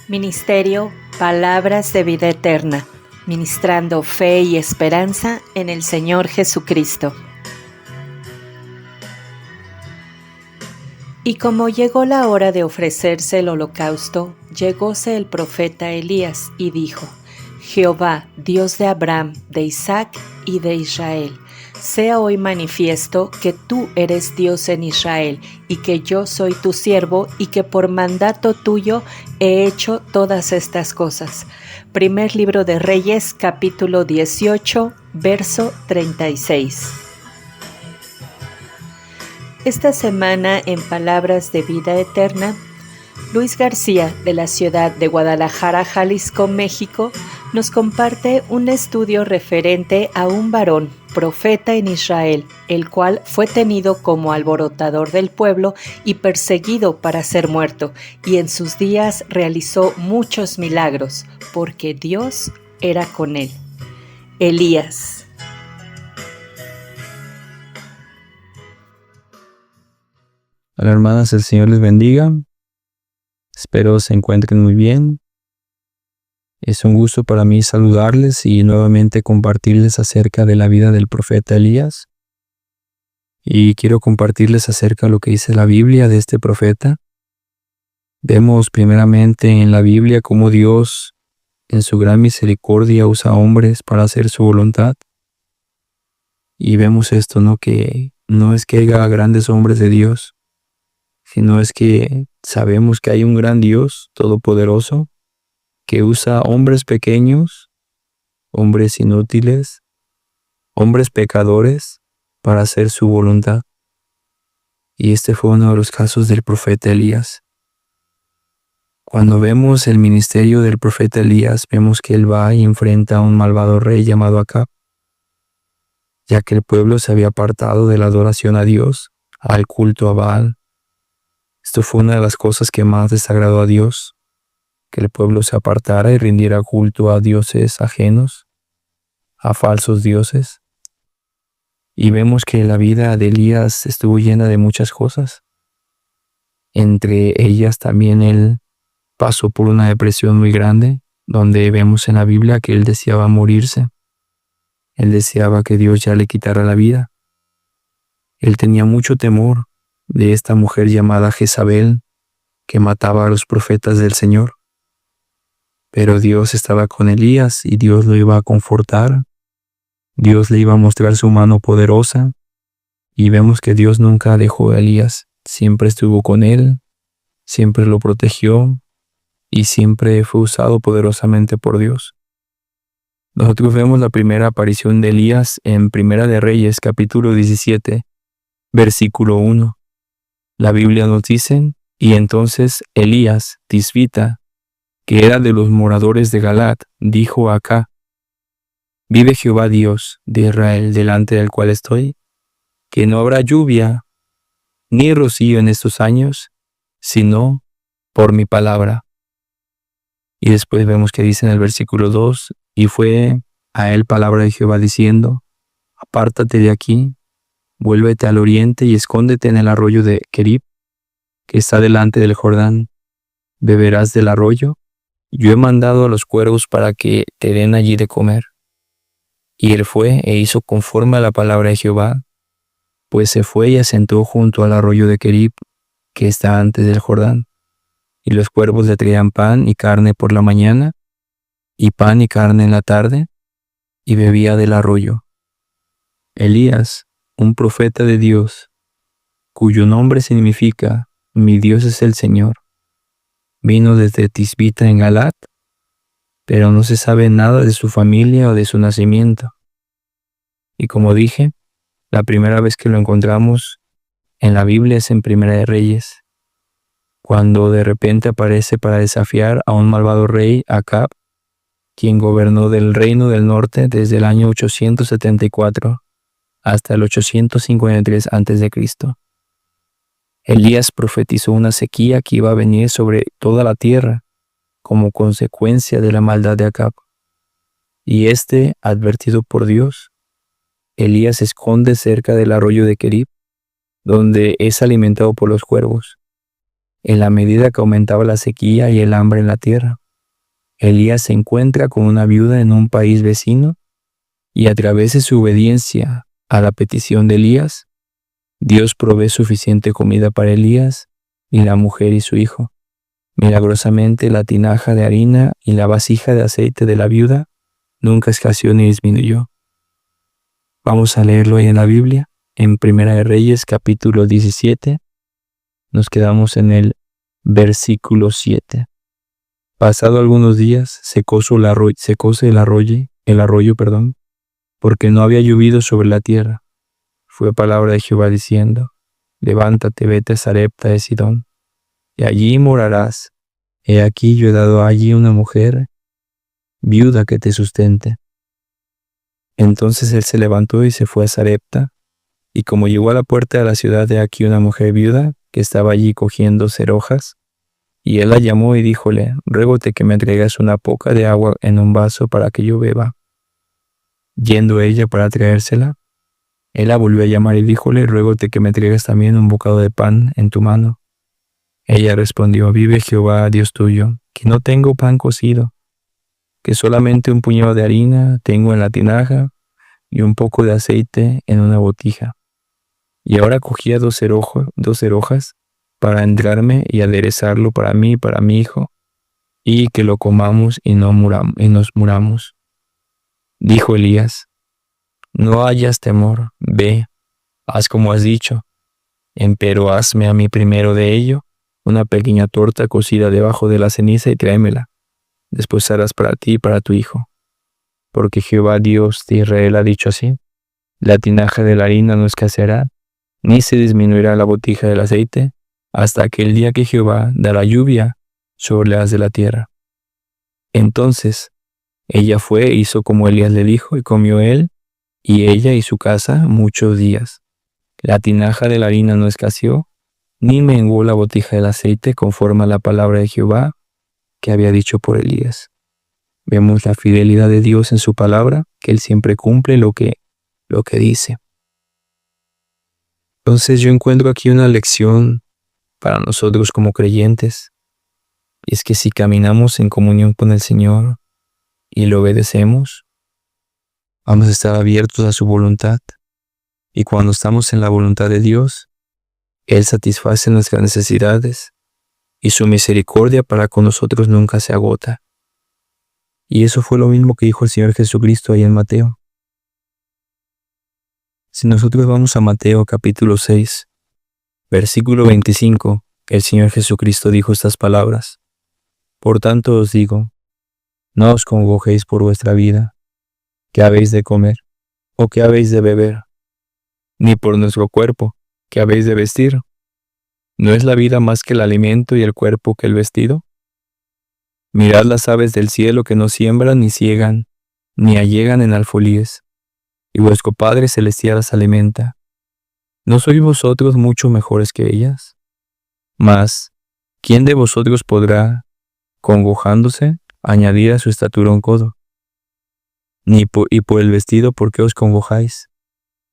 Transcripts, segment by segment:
Ministerio Palabras de Vida Eterna, ministrando fe y esperanza en el Señor Jesucristo. Y como llegó la hora de ofrecerse el holocausto, llegóse el profeta Elías y dijo: Jehová, Dios de Abraham, de Isaac y de Israel, sea hoy manifiesto que tú eres Dios en Israel, y que yo soy tu siervo, y que por mandato tuyo he hecho todas estas cosas. Primer libro de Reyes, capítulo 18, verso 36. Esta semana, en Palabras de Vida Eterna, Luis García, de la ciudad de Guadalajara, Jalisco, México, nos comparte un estudio referente a un varón, profeta en Israel, el cual fue tenido como alborotador del pueblo y perseguido para ser muerto, y en sus días realizó muchos milagros, porque Dios era con él. Elías. Hola hermanas, el Señor les bendiga. Espero se encuentren muy bien. Es un gusto para mí saludarles y nuevamente compartirles acerca de la vida del profeta Elías. Y quiero compartirles acerca de lo que dice la Biblia de este profeta. Vemos primeramente en la Biblia cómo Dios, en su gran misericordia, usa hombres para hacer su voluntad. Y vemos esto, ¿no? Que no es que haya grandes hombres de Dios, sino es que sabemos que hay un gran Dios todopoderoso que usa hombres pequeños, hombres inútiles, hombres pecadores para hacer su voluntad. Y este fue uno de los casos del profeta Elías. Cuando vemos el ministerio del profeta Elías, vemos que él va y enfrenta a un malvado rey llamado Acab, ya que el pueblo se había apartado de la adoración a Dios, al culto a Baal. Esto fue una de las cosas que más desagradó a Dios, que el pueblo se apartara y rindiera culto a dioses ajenos, a falsos dioses. Y vemos que la vida de Elías estuvo llena de muchas cosas. Entre ellas también él pasó por una depresión muy grande, donde vemos en la Biblia que él deseaba morirse. Él deseaba que Dios ya le quitara la vida. Él tenía mucho temor de esta mujer llamada Jezabel, que mataba a los profetas del Señor. Pero Dios estaba con Elías y Dios lo iba a confortar. Dios le iba a mostrar su mano poderosa. Y vemos que Dios nunca dejó a Elías. Siempre estuvo con él, siempre lo protegió y siempre fue usado poderosamente por Dios. Nosotros vemos la primera aparición de Elías en Primera de Reyes, capítulo 17, versículo 1. La Biblia nos dice: y entonces Elías, tisbita, que era de los moradores de Galaad, dijo a Acab: vive Jehová Dios de Israel, delante del cual estoy, que no habrá lluvia ni rocío en estos años, sino por mi palabra. Y después vemos que dice en el versículo 2, y fue a él palabra de Jehová diciendo: apártate de aquí, vuélvete al oriente y escóndete en el arroyo de Querib, que está delante del Jordán. Beberás del arroyo. Yo he mandado a los cuervos para que te den allí de comer. Y él fue e hizo conforme a la palabra de Jehová, pues se fue y asentó junto al arroyo de Querib, que está antes del Jordán. Y los cuervos le traían pan y carne por la mañana, y pan y carne en la tarde, y bebía del arroyo. Elías, un profeta de Dios, cuyo nombre significa mi Dios es el Señor, vino desde Tisbita en Galaad, pero no se sabe nada de su familia o de su nacimiento. Y como dije, la primera vez que lo encontramos en la Biblia es en Primera de Reyes, cuando de repente aparece para desafiar a un malvado rey, Acab, quien gobernó del reino del norte desde el año 874 hasta el 853 a.C. Elías profetizó una sequía que iba a venir sobre toda la tierra como consecuencia de la maldad de Acab. Y advertido por Dios, Elías se esconde cerca del arroyo de Querib, donde es alimentado por los cuervos. en la medida que aumentaba la sequía y el hambre en la tierra. Elías se encuentra con una viuda en un país vecino y a través de su obediencia a la petición de Elías, Dios provee suficiente comida para Elías y la mujer y su hijo. Milagrosamente, la tinaja de harina y la vasija de aceite de la viuda nunca escaseó ni disminuyó. Vamos a leerlo ahí en la Biblia, en Primera de Reyes, capítulo 17. Nos quedamos en el versículo 7. Pasado algunos días, secóse el arroyo, porque no había llovido sobre la tierra. Fue palabra de Jehová diciendo: levántate, vete a Sarepta de Sidón, y allí morarás. He aquí yo he dado allí una mujer viuda que te sustente. Entonces él se levantó y se fue a Sarepta, y como llegó a la puerta de la ciudad, he aquí una mujer viuda que estaba allí cogiendo cerojas, y él la llamó y díjole: ruégote que me traigas una poca de agua en un vaso para que yo beba. Yendo ella para traérsela, él la volvió a llamar y díjole: ruégote que me traigas también un bocado de pan en tu mano. Ella respondió: vive Jehová, Dios tuyo, que no tengo pan cocido, que solamente un puñado de harina tengo en la tinaja y un poco de aceite en una botija. Y ahora cogía dos cerojas para entrarme y aderezarlo para mí y para mi hijo, y que lo comamos y nos muramos. Dijo Elías: no hayas temor, ve, haz como has dicho, empero hazme a mí primero de ello una pequeña torta cocida debajo de la ceniza y tráemela. Después harás para ti y para tu hijo. Porque Jehová Dios de Israel ha dicho así: la tinaja de la harina no escaseará, ni se disminuirá la botija del aceite, hasta aquel día que Jehová dará lluvia sobre la haz de la tierra. Entonces ella fue e hizo como Elías le dijo, y comió él y ella y su casa muchos días. La tinaja de la harina no escaseó, ni menguó la botija del aceite, conforme a la palabra de Jehová que había dicho por Elías. Vemos la fidelidad de Dios en su palabra, que Él siempre cumple lo que dice. Entonces yo encuentro aquí una lección para nosotros como creyentes, y es que si caminamos en comunión con el Señor y lo obedecemos, vamos a estar abiertos a su voluntad, y cuando estamos en la voluntad de Dios, Él satisface nuestras necesidades y su misericordia para con nosotros nunca se agota. Y eso fue lo mismo que dijo el Señor Jesucristo ahí en Mateo. Si nosotros vamos a Mateo capítulo 6, versículo 25, el Señor Jesucristo dijo estas palabras: por tanto os digo, no os congojéis por vuestra vida, qué habéis de comer, o qué habéis de beber, ni por nuestro cuerpo, qué habéis de vestir. ¿No es la vida más que el alimento y el cuerpo que el vestido? Mirad las aves del cielo, que no siembran ni ciegan, ni allegan en alfolíes, y vuestro Padre celestial las alimenta. ¿No sois vosotros mucho mejores que ellas? Mas, ¿quién de vosotros podrá, congojándose, añadir a su estatura un codo? Y por el vestido, ¿por qué os congojáis?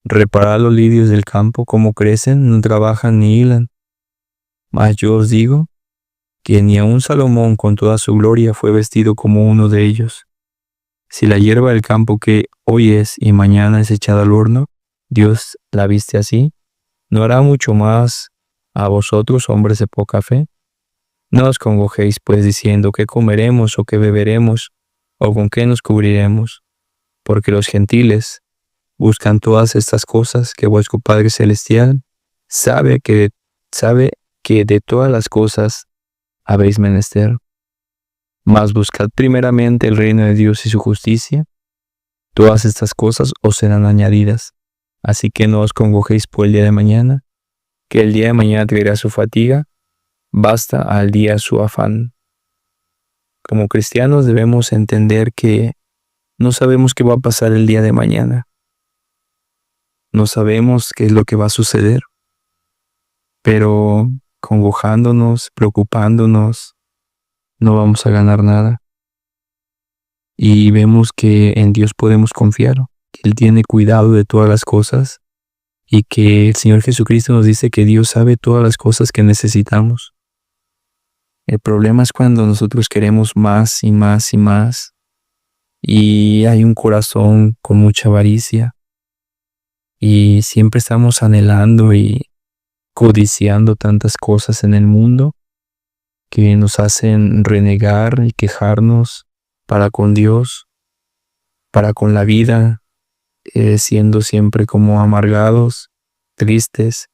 Reparad los lirios del campo, cómo crecen, no trabajan ni hilan. Mas yo os digo que ni aun Salomón con toda su gloria fue vestido como uno de ellos. Si la hierba del campo que hoy es y mañana es echada al horno, Dios la viste así, ¿no hará mucho más a vosotros, hombres de poca fe? No os congojéis pues diciendo: ¿qué comeremos o qué beberemos o con qué nos cubriremos? Porque los gentiles buscan todas estas cosas, que vuestro Padre Celestial sabe que de todas las cosas habéis menester. Mas buscad primeramente el reino de Dios y su justicia, todas estas cosas os serán añadidas. Así que no os congojéis por el día de mañana, que el día de mañana traerá su fatiga, basta al día su afán. Como cristianos debemos entender que no sabemos qué va a pasar el día de mañana. No sabemos qué es lo que va a suceder, pero congojándonos, preocupándonos, no vamos a ganar nada. Y vemos que en Dios podemos confiar, que Él tiene cuidado de todas las cosas y que el Señor Jesucristo nos dice que Dios sabe todas las cosas que necesitamos. El problema es cuando nosotros queremos más y más y más, y hay un corazón con mucha avaricia, y siempre estamos anhelando y codiciando tantas cosas en el mundo que nos hacen renegar y quejarnos para con Dios, para con la vida, siendo siempre como amargados, tristes.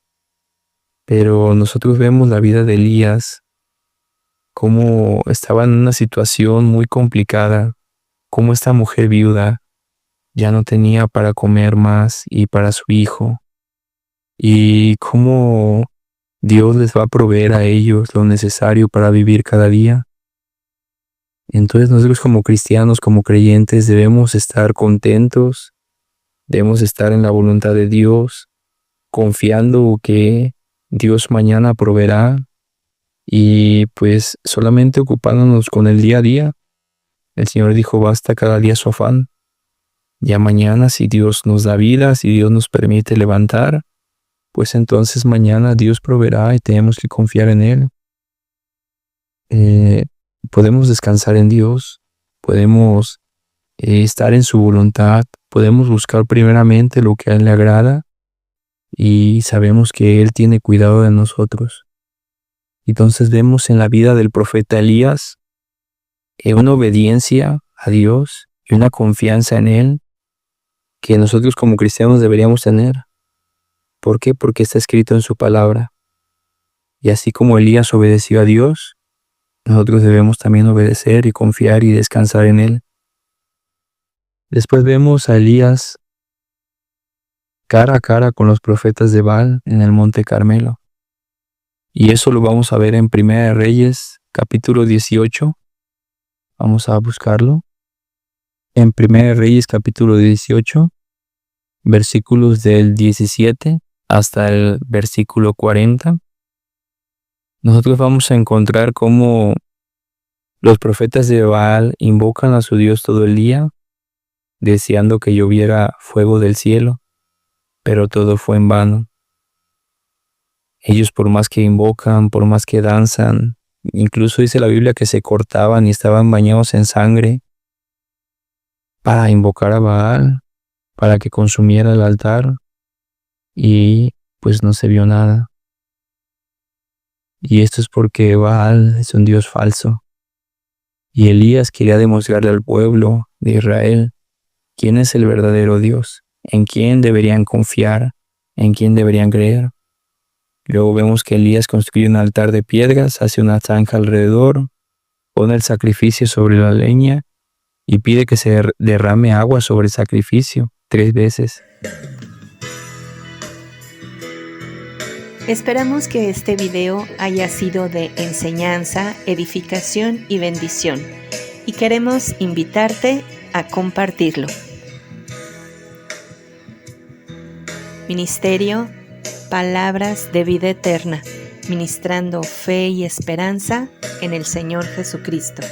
Pero nosotros vemos la vida de Elías, cómo estaba en una situación muy complicada, cómo esta mujer viuda ya no tenía para comer más y para su hijo, y cómo Dios les va a proveer a ellos lo necesario para vivir cada día. Entonces nosotros como cristianos, como creyentes, debemos estar contentos, debemos estar en la voluntad de Dios, confiando que Dios mañana proveerá, y pues solamente ocupándonos con el día a día. El Señor dijo, basta cada día su afán. Ya mañana, si Dios nos da vida, si Dios nos permite levantar, pues entonces mañana Dios proveerá y tenemos que confiar en Él. Podemos descansar en Dios, podemos estar en su voluntad, podemos buscar primeramente lo que a Él le agrada, y sabemos que Él tiene cuidado de nosotros. Entonces vemos en la vida del profeta Elías una obediencia a Dios y una confianza en Él que nosotros como cristianos deberíamos tener. ¿Por qué? Porque está escrito en su palabra. Y así como Elías obedeció a Dios, nosotros debemos también obedecer y confiar y descansar en Él. Después vemos a Elías cara a cara con los profetas de Baal en el monte Carmelo. Y eso lo vamos a ver en 1 Reyes, capítulo 18. Vamos a buscarlo. En 1 Reyes, capítulo 18, versículos del 17 hasta el versículo 40. Nosotros vamos a encontrar cómo los profetas de Baal invocan a su Dios todo el día, deseando que lloviera fuego del cielo, pero todo fue en vano. Ellos, por más que invocan, por más que danzan, incluso dice la Biblia que se cortaban y estaban bañados en sangre para invocar a Baal, para que consumiera el altar, y pues no se vio nada. Y esto es porque Baal es un Dios falso. Y Elías quería demostrarle al pueblo de Israel quién es el verdadero Dios, en quién deberían confiar, en quién deberían creer. Luego vemos que Elías construye un altar de piedras, hace una zanja alrededor, pone el sacrificio sobre la leña y pide que se derrame agua sobre el sacrificio 3 veces. Esperamos que este video haya sido de enseñanza, edificación y bendición, y queremos invitarte a compartirlo. Ministerio Palabras de Vida Eterna, ministrando fe y esperanza en el Señor Jesucristo.